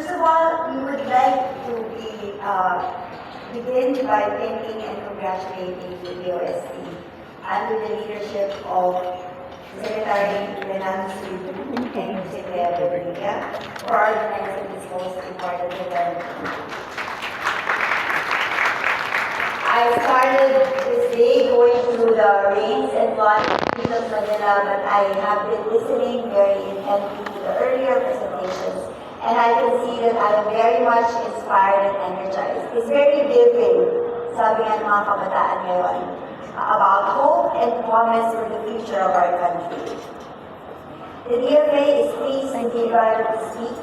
First of all, we would like to begin by thanking and congratulating the DOST under the leadership of Secretary Renan Sudu and Secretary Rodriguez for organizing this most important event. I started this day going through the rains and waters of Manila, but I have been listening very intently to the earlier presentations, and I can see that I am very much inspired and energized. It's very vivid, sabi nga ng mga kabataan ngayon, about hope and promise for the future of our country. The DFA is pleased to be able to speak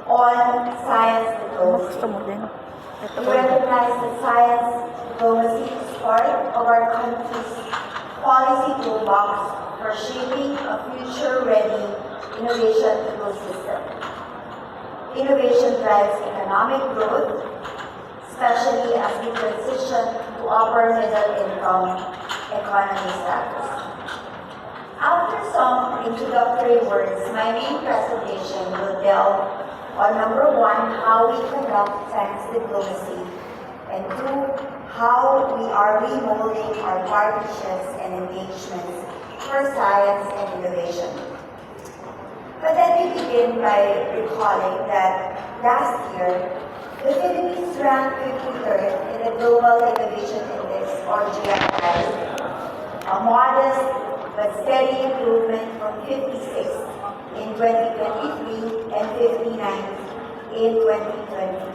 on science diplomacy. We recognize that science diplomacy is part of our country's policy toolbox for shaping a future-ready innovation ecosystem. Innovation drives economic growth, especially as we transition to upper middle income economy status. After some introductory words, my main presentation will delve on number one, how we conduct science diplomacy, and two, how we are remolding our partnerships and engagements for science and innovation. But let me begin by recalling that last year, the Philippines ranked 53rd in the Global Innovation Index, or GII, a modest but steady improvement from 56th in 2023 and 59th in 2022.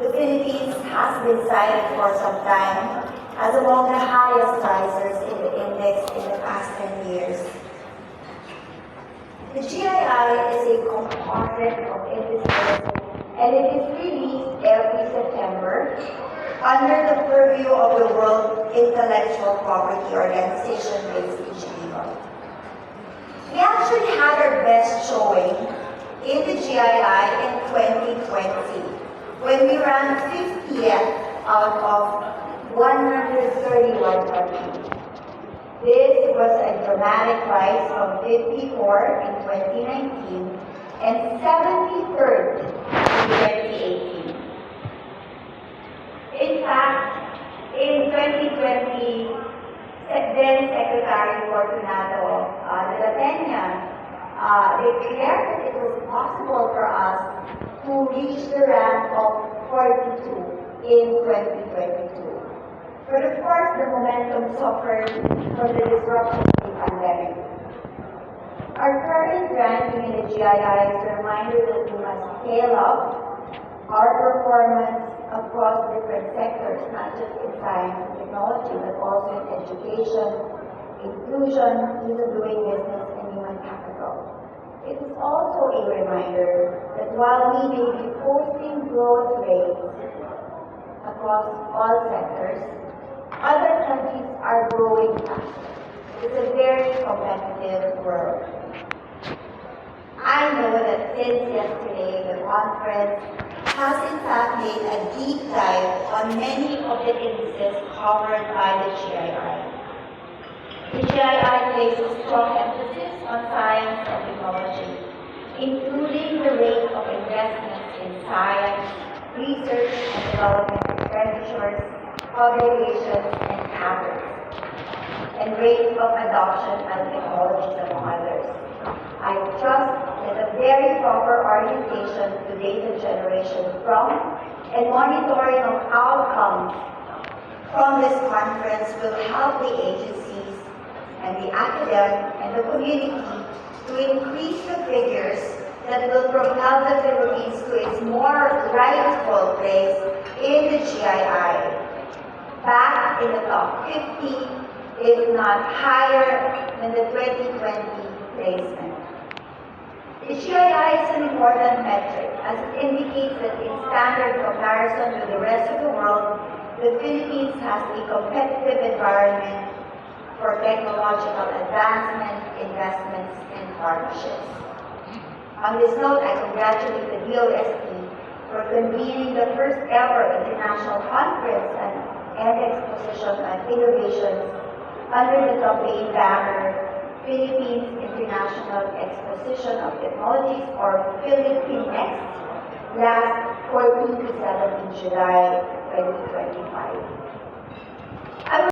The Philippines has been cited for some time as among the highest risers in the index in the past 10 years. The GII is a composite of indices, and it is released every September under the purview of the World Intellectual Property Organization based in Geneva. We actually had our best showing in the GII in 2020, when we ranked 50th out of 131 countries. This was a dramatic rise from 54 in 2019 and 73rd in 2018. In fact, in 2020, then Secretary Fortunato de la Peña declared that it was possible for us to reach the rank of 42 in 2022. But of course, the momentum suffered from the disruption of the pandemic. Our current ranking in the GII is a reminder that we must scale up our performance across different sectors, not just in science and technology, but also in education, inclusion, ease of doing business, and human capital. It is also a reminder that while we may be posting growth rates across all sectors, other countries are growing faster. It's a very competitive world. I know that since yesterday, the conference has in fact made a deep dive on many of the indices covered by the GII. The GII places strong emphasis on science and technology, including the rate of investments in science, research and development expenditures, publications, and patents, and rate of adoption and technologies, among others. I trust that a very proper orientation to data generation from and monitoring of outcomes from this conference will help the agencies and the academic and the community to increase the figures that will propel the Philippines to its more rightful place in the GII, back in the top 50, if not higher than the 2020 placement. The GII is an important metric as it indicates that in standard comparison with the rest of the world, the Philippines has a competitive environment for technological advancement, investments, and partnerships. On this note, I congratulate the DOST for convening the first ever international conference and exposition on innovations under the campaign banner Philippines International Exposition of Technologies, or Philippinex, last 14 to 17 July 2025.